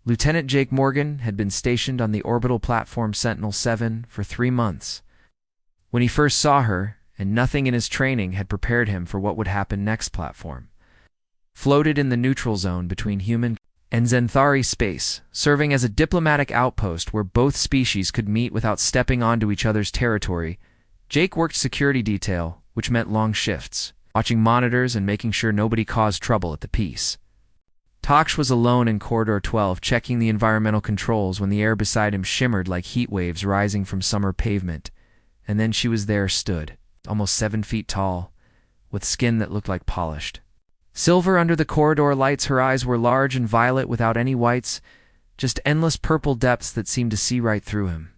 Lieutenant Jake Morgan had been stationed on the orbital platform Sentinel-7 for 3 months. When he first saw her, and nothing in his training had prepared him for what would happen next platform. Floated in the neutral zone between human and Xanthari space, serving as a diplomatic outpost where both species could meet without stepping onto each other's territory, Jake worked security detail, which meant long shifts, watching monitors and making sure nobody caused trouble at the peace. Toksh was alone in Corridor 12 checking the environmental controls when the air beside him shimmered like heat waves rising from summer pavement, and then she was there stood, almost 7 feet tall, with skin that looked like polished. Silver under the corridor lights, her eyes were large and violet without any whites, just endless purple depths that seemed to see right through him.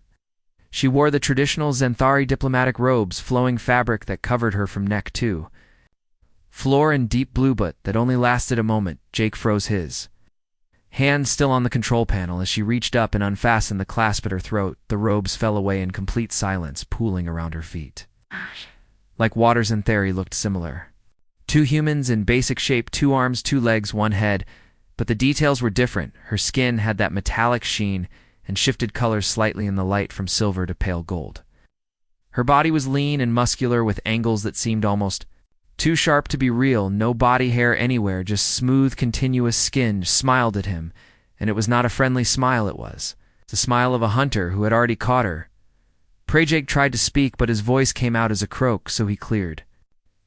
She wore the traditional Xanthari diplomatic robes, flowing fabric that covered her from neck to floor in deep blue, but that only lasted a moment. Jake froze his hand still on the control panel as she reached up and unfastened the clasp at her throat. The robes fell away in complete silence, pooling around her feet. Like waters in Theri looked similar. 2 humans in basic shape, 2 arms, 2 legs, 1 head, but the details were different. Her skin had that metallic sheen and shifted colors slightly in the light from silver to pale gold. Her body was lean and muscular with angles that seemed almost too sharp to be real, no body hair anywhere, just smooth, continuous skin. Smiled at him, and it was not a friendly smile, it was the smile of a hunter who had already caught her. Jake tried to speak, but his voice came out as a croak, so he cleared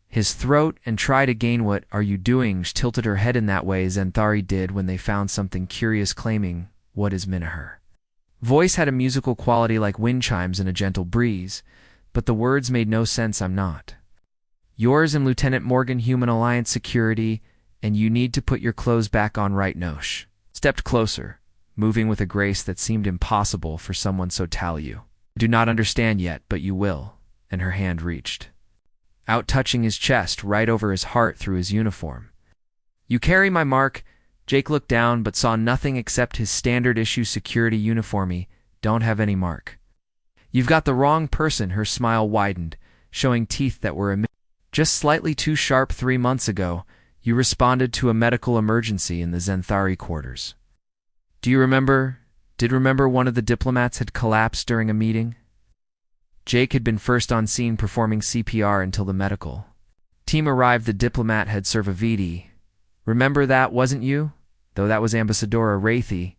his throat and tried again. What are you doing? She tilted her head in that way Xanthari did when they found something curious, claiming, "What is Minaher?" Voice had a musical quality like wind chimes in a gentle breeze, but the words made no sense. "I'm not yours and Lieutenant Morgan, Human Alliance Security, and you need to put your clothes back on right." Nosh stepped closer, moving with a grace that seemed impossible for someone so tall. "You do not understand yet, but you will," and her hand reached out, touching his chest right over his heart through his uniform. "You carry my mark." Jake looked down but saw nothing except his standard-issue security uniform. "Don't have any mark." "You've got the wrong person." Her smile widened, showing teeth that were just slightly too sharp. 3 months ago, you responded to a medical emergency in the Xanthari quarters. Do you remember? Remember one of the diplomats had collapsed during a meeting? Jake had been first on scene performing CPR until the medical team arrived. The diplomat had survived. "Remember that, wasn't you? Though that was Ambassadora Wraithy.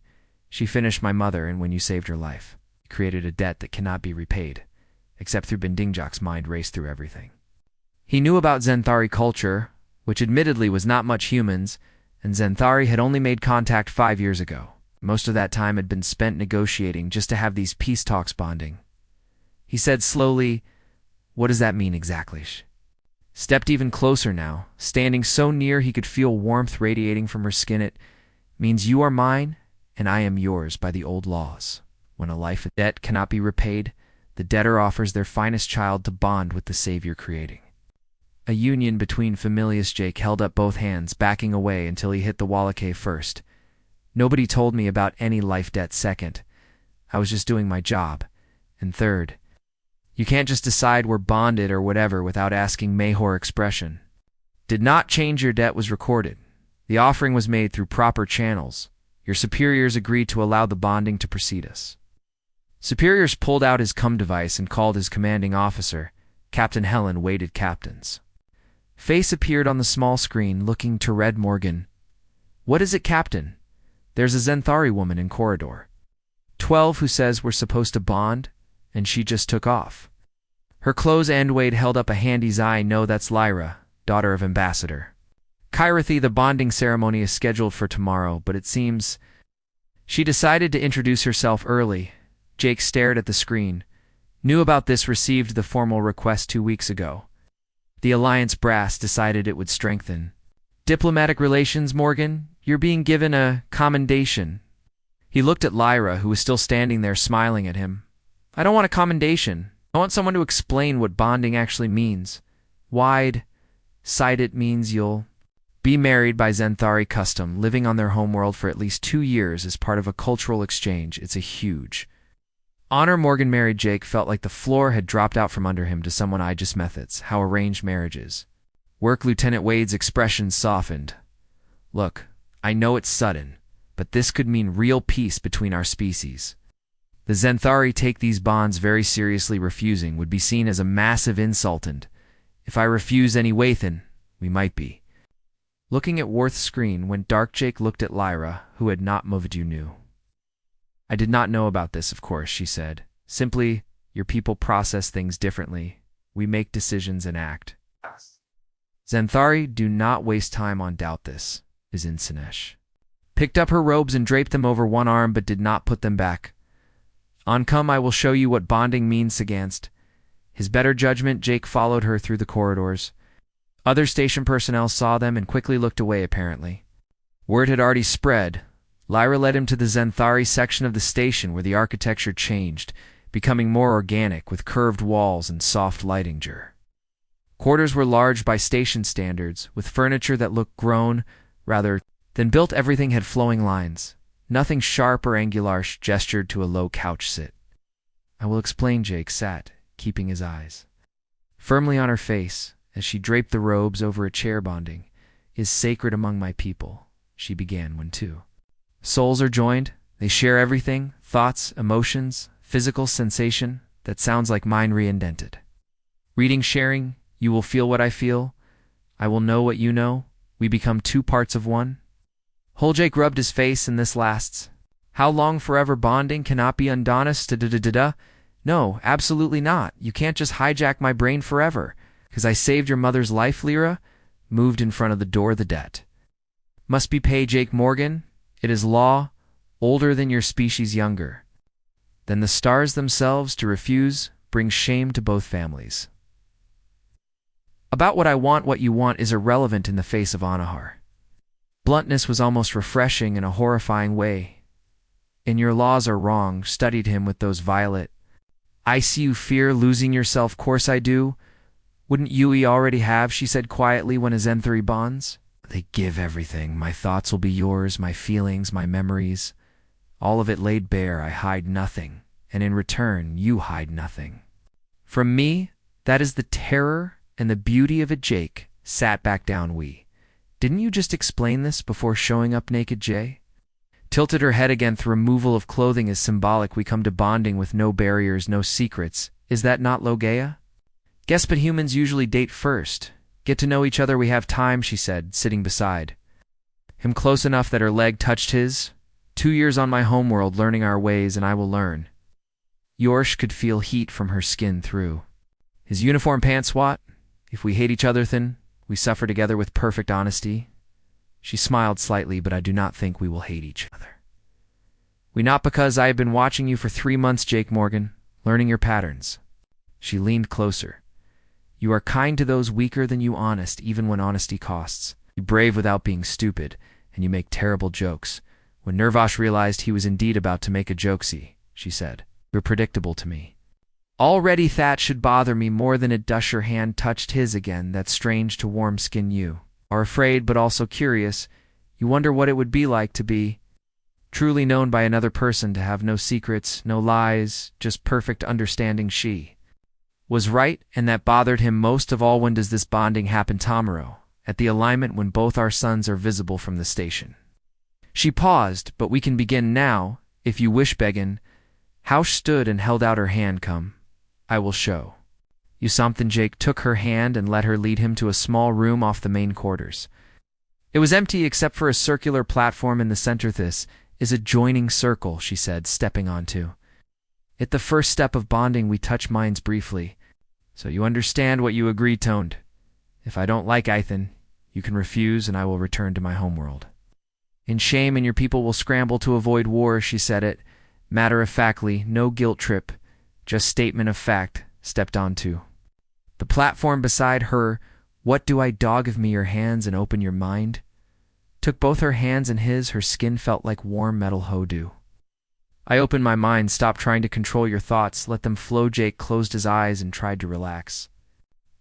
She finished my mother, and when you saved her life, you created a debt that cannot be repaid." Except through Bindingjak's mind raced through everything. He knew about Xanthari culture, which admittedly was not much humans, and Xanthari had only made contact 5 years ago. Most of that time had been spent negotiating just to have these peace talks bonding. He said slowly, "What does that mean exactly?" Stepped even closer now, standing so near he could feel warmth radiating from her skin. "It means you are mine, and I am yours by the old laws. When a life debt cannot be repaid, the debtor offers their finest child to bond with the savior creating a union between familiars." Jake held up both hands, backing away until he hit the Wallachie first. "Nobody told me about any life debt. Second, I was just doing my job. And third, you can't just decide we're bonded or whatever without asking." Mahor expression did not change. "Your debt was recorded. The offering was made through proper channels. Your superiors agreed to allow the bonding to proceed us." Superiors pulled out his cum device and called his commanding officer. Captain Helen waited. Captain's face appeared on the small screen, looking to Red Morgan. "What is it, Captain?" "There's a Xanthari woman in Corridor 12 who says we're supposed to bond, and she just took off her clothes." And Wade held up a handy eye. "No, that's Lyra, daughter of Ambassador Kyrathi. The bonding ceremony is scheduled for tomorrow, but it seems she decided to introduce herself early." Jake stared at the screen. "Knew about this, received the formal request 2 weeks ago. The Alliance brass decided it would strengthen diplomatic relations." "Morgan, you're being given a commendation." He looked at Lyra, who was still standing there smiling at him. "I don't want a commendation. I want someone to explain what bonding actually means." Wide-side it means you'll be married by Xanthari custom, living on their homeworld for at least 2 years as part of a cultural exchange. It's a huge honor. Morgan married. Jake felt like the floor had dropped out from under him. "To someone I just methods, how arranged marriages work." Lieutenant Wade's expression softened. "Look, I know it's sudden, but this could mean real peace between our species. The Zenthari take these bonds very seriously. Refusing would be seen as a massive insult, and if I refuse anyway, then we might be. Looking at Worth's screen, when Dark Jake looked at Lyra, who had not moved. You knew. I did not know about this, of course, she said. Simply, your people process things differently. We make decisions and act. Zenthari do not waste time on doubt. This is Insinesh. Picked up her robes and draped them over one arm, but did not put them back. On come, I will show you what bonding means against. His better judgment, Jake followed her through the corridors. Other station personnel saw them and quickly looked away, apparently. Word had already spread. Lyra led him to the Zenthari section of the station where the architecture changed, becoming more organic with curved walls and soft lighting. Quarters were large by station standards, with furniture that looked grown, rather than built. Everything had flowing lines. Nothing sharp or angular. Gestured to a low couch sit. I will explain. Jake sat, keeping his eyes firmly on her face as she draped the robes over a chair. Bonding is sacred among my people, she began. When two souls are joined, they share everything, thoughts, emotions, physical sensation. That sounds like mine reindented. Reading, sharing, you will feel what I feel. I will know what you know. We become two parts of one. Whole Jake rubbed his face, and this lasts. How long? Forever. Bonding cannot be undone. No, absolutely not. You can't just hijack my brain forever. Because I saved your mother's life. Lyra moved in front of the door. The debt must be paid. Jake Morgan, it is law. Older than your species, younger than the stars themselves. To refuse brings shame to both families. About what I want, what you want is irrelevant in the face of Anahar. Bluntness was almost refreshing in a horrifying way. And your laws are wrong. Studied him with those violet. I see you fear losing yourself. Course I do. Wouldn't you already have, she said quietly. When a Zenthari bonds, they give everything. My thoughts will be yours, my feelings, my memories. All of it laid bare. I hide nothing. And in return, you hide nothing. From me, that is the terror and the beauty of it. Jake sat back down. Didn't you just explain this before showing up naked? Jay tilted her head again. The removal of clothing is symbolic. We come to bonding with no barriers, no secrets. Is that not Logea? Guess, but humans usually date first. Get to know each other. We have time, she said, sitting beside him close enough that her leg touched his. 2 years on my homeworld, learning our ways, and I will learn. Yorsh could feel heat from her skin through his uniform pants. What? If we hate each other, then we suffer together with perfect honesty. She smiled slightly, but I do not think we will hate each other. We not, because I have been watching you for 3 months, Jake Morgan, learning your patterns. She leaned closer. You are kind to those weaker than you, honest, even when honesty costs. You brave without being stupid, and you make terrible jokes. When Nervash realized he was indeed about to make a jokesy, she said, you're predictable to me. Already that should bother me more than it does. Her hand touched his again. That's strange to warm skin. You are afraid but also curious. You wonder what it would be like to be truly known by another person, to have no secrets, no lies, just perfect understanding. She was right, and that bothered him most of all. When does this bonding happen? Tomorrow, at the alignment, when both our suns are visible from the station. She paused, but we can begin now, if you wish. Beggin. Hausch stood and held out her hand. Come, I will show you something. Jake took her hand and let her lead him to a small room off the main quarters. It was empty except for a circular platform in the center. This is a joining circle, she said, stepping onto it. The first step of bonding. We touch minds briefly, so you understand what you agree. Toned. If I don't like Ethan, you can refuse and I will return to my homeworld. In shame, and your people will scramble to avoid war, she said it, matter-of-factly, no guilt trip, just statement of fact, stepped onto the platform beside her. What do I dog of me? Your hands and open your mind. Took both her hands in his. Her skin felt like warm metal. Hodu. I opened my mind. Stop trying to control your thoughts. Let them flow. Jake closed his eyes and tried to relax,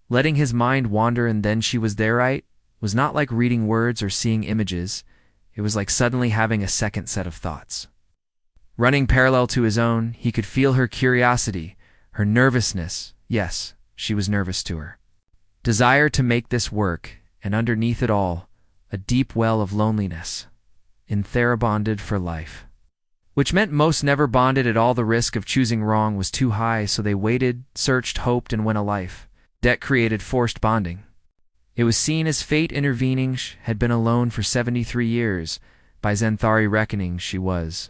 letting his mind wander. And then she was there. Right? Was not like reading words or seeing images. It was like suddenly having a second set of thoughts running parallel to his own. He could feel her curiosity, her nervousness. Yes, she was nervous to her desire to make this work, and underneath it all, a deep well of loneliness. in bonded for life. Which meant most never bonded at all. The risk of choosing wrong was too high, so they waited, searched, hoped, and went a life. Debt created forced bonding. It was seen as fate intervening. She had been alone for 73 years. By Zenthari reckoning, she was